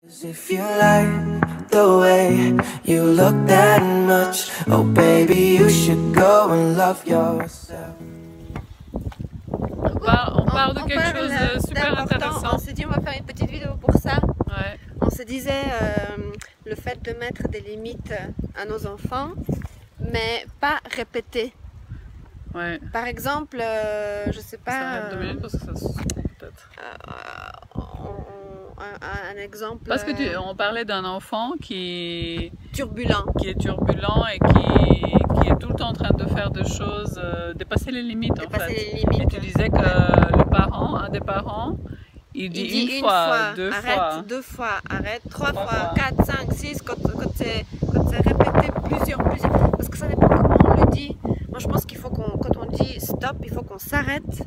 If you like the way you look that much, oh baby, you should go and love yourself. On parle de quelque chose de super intéressant. On s'est dit on va faire une petite vidéo pour ça. Ouais. On se disait le fait de mettre des limites à nos enfants, mais pas répéter. Ouais. Par exemple, je sais pas. Ça arrête 2 minutes parce que ça se sent peut-être. Un exemple. Parce que on parlait d'un enfant qui est turbulent et qui est tout le temps en train de faire des choses, dépasser les limites en fait. Les limites. Et tu disais que le parent, un des parents, il dit une fois, deux arrête, fois. 2 fois, arrête, 3 fois, 4, 5, 6, quand c'est répété plusieurs. Parce que ça dépend comment on le dit. Moi je pense qu'il faut quand on dit stop, il faut qu'on s'arrête,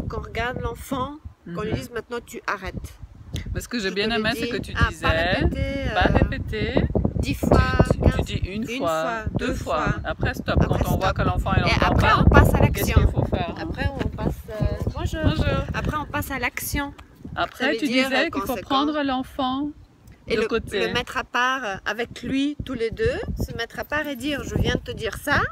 qu'on regarde l'enfant, qu'on lui dise maintenant tu arrêtes. Mais ce que j'ai bien aimé, c'est que tu disais pas répéter, 10 fois, tu dis une fois, 2 fois. Après stop, après, quand on voit que l'enfant est et après on passe à l'action. Qu'est-ce qu'il faut faire? Après on passe Bonjour. Après on passe à l'action. Après tu disais qu'il faut prendre l'enfant et de côté. Le mettre à part avec lui tous les deux, se mettre à part et dire je viens de te dire ça,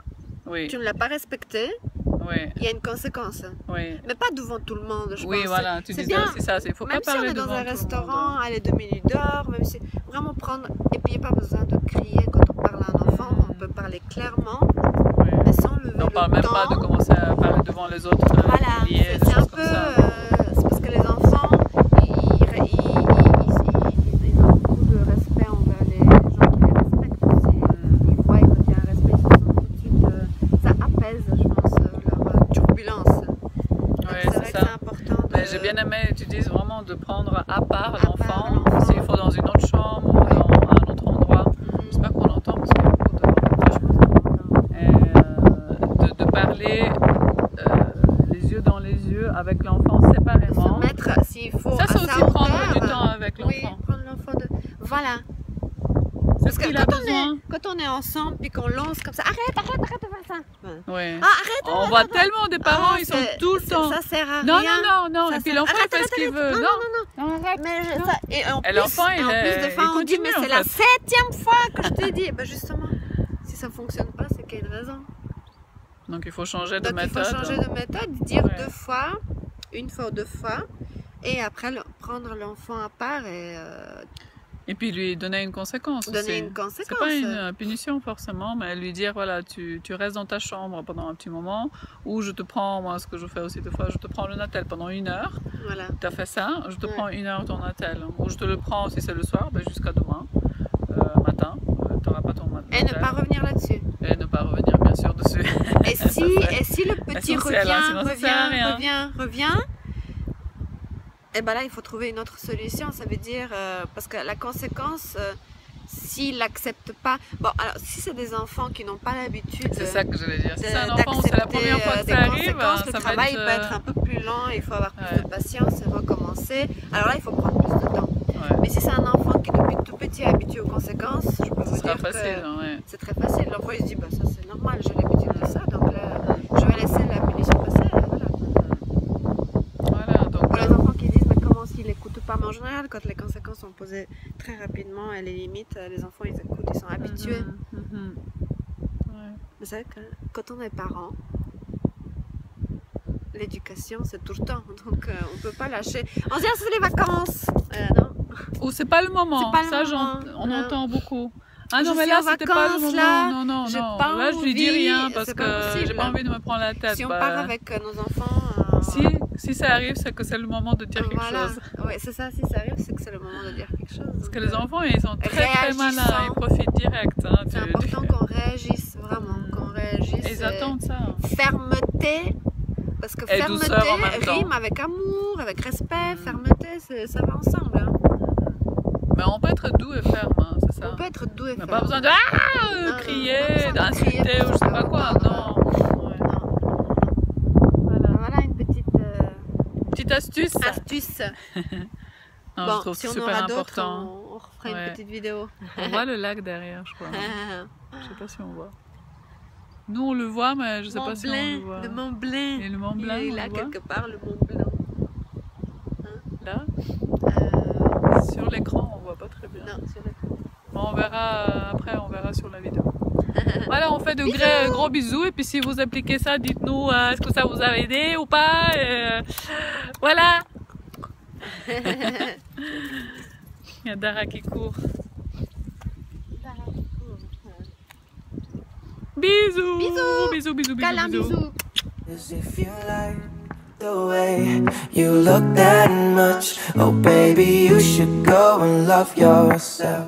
oui. Tu ne l'as pas respecté. Oui. Il y a une conséquence. Oui. Mais pas devant tout le monde, je pense. Oui, voilà, tu disais aussi ça. Il faut pas parler devant tout le monde. Même si on est dans un restaurant, aller 2 minutes dehors, même si vraiment prendre. Et puis il n'y a pas besoin de crier quand on parle à un enfant. On peut parler clairement, oui. mais sans lever le ton. On ne parle même pas de commencer à parler devant les autres. Voilà, c'est un peu. C'est parce que les enfants, ils ont beaucoup de respect envers les gens qui les respectent aussi. Ils voient qu'il y a un respect, ils se sentent tout de suite. Ça apaise, je pense, leur turbulence. Oui, c'est vrai que c'est important. J'ai bien aimé, tu dis vraiment de prendre à part l'enfant, s'il faut dans une autre chambre ou dans un autre endroit. J'espère qu'on entend parce qu'il y a beaucoup de... Et de parler les yeux dans les yeux avec l'enfant séparément. Se mettre, s'il faut, ça, c'est aussi prendre du temps avec l'enfant. Oui, prendre l'enfant de... Voilà. C'est ce qu'il a besoin. Quand on est ensemble puis qu'on lance comme ça, arrête de faire ça. Ouais. Ah, arrête. On voit tellement des parents, ils sont tout le temps. Ça sert à non, rien. Non. Et puis l'enfant fait ce qu'il veut. Non, arrête. Et en plus, l'enfant, il de fois, on dit, mais c'est la 7e fois que je te dis. Ben justement, si ça ne fonctionne pas, c'est qu'il y a une raison. Donc il faut changer de méthode. Il faut changer de méthode, dire 2 fois, 1 fois ou 2 fois, et après prendre l'enfant à part et puis lui donner une conséquence. C'est pas une punition forcément, mais lui dire voilà, tu restes dans ta chambre pendant un petit moment, ou je te prends, moi ce que je fais aussi des fois, je te prends le Natel pendant 1 heure. Voilà. Tu as fait ça, je te prends 1 heure ton Natel, ou je te le prends si c'est le soir, ben jusqu'à demain matin, tu n'auras pas ton Natel. Et ne pas revenir là-dessus. Et ne pas revenir bien sûr dessus. Et si le petit revient, et ben là il faut trouver une autre solution. Ça veut dire parce que la conséquence, s'il n'accepte pas, bon alors si c'est des enfants qui n'ont pas l'habitude, c'est ça que je voulais dire. Si c'est un enfant où c'est la première fois que ça arrive, le travail peut être un peu plus lent, il faut avoir plus de patience et recommencer. Alors là il faut prendre plus de temps. Ouais. Mais si c'est un enfant qui depuis tout petit est habitué aux conséquences, je peux vous dire que c'est très facile. L'enfant il se dit bah ça c'est normal, j'ai l'habitude de ça, donc là je vais laisser la punition passer. Voilà. Donc pour les enfants qui disent mais comment s'ils n'écoutent pas, mais en général quand les conséquences sont posées très rapidement et les limites, les enfants ils écoutent, ils sont habitués. Mais c'est vrai que quand on est parent, l'éducation c'est tout le temps, donc on peut pas lâcher. On se dit c'est les vacances, non. Ou c'est pas le moment, ça on entend beaucoup. Ah non, mais là c'était pas le moment, non. Là je lui dis rien parce que j'ai pas envie de me prendre la tête. Si on part avec nos enfants... Si ça arrive, c'est que c'est le moment de dire quelque chose. Oui, c'est ça, si ça arrive, c'est que c'est le moment de dire quelque chose. Parce que les enfants, ils sont très malins, ils profitent direct. Hein, c'est important qu'on réagisse, vraiment, qu'on réagisse. Et ils attendent ça. Fermeté. Parce que fermeté rime avec amour, avec respect, fermeté, ça va ensemble. Hein. Mais on peut être doux et ferme, hein, c'est ça. On peut être doux et ferme. Pas besoin de crier, d'insulter ou je sais pas quoi, non. Voilà une petite astuce. Non, bon, je trouve si que on super aura important. On refera une petite vidéo. On voit le lac derrière, je crois. Je sais pas si on voit. Nous on le voit, mais je sais pas si on le voit. Le Mont Blanc. Et le Mont Blanc, il est là quelque part, le Mont Blanc. Là sur l'écran, on voit pas très bien. On verra après, on verra sur la vidéo. Voilà, on fait de gros bisous et puis si vous appliquez ça, dites-nous est-ce que ça vous a aidé ou pas. Voilà. Il y a Dara qui court. Bisous. Bisous. Bisous, bisous, bisous. Câlin, bisous. If you like the way you look that much, oh baby, you should go and love yourself.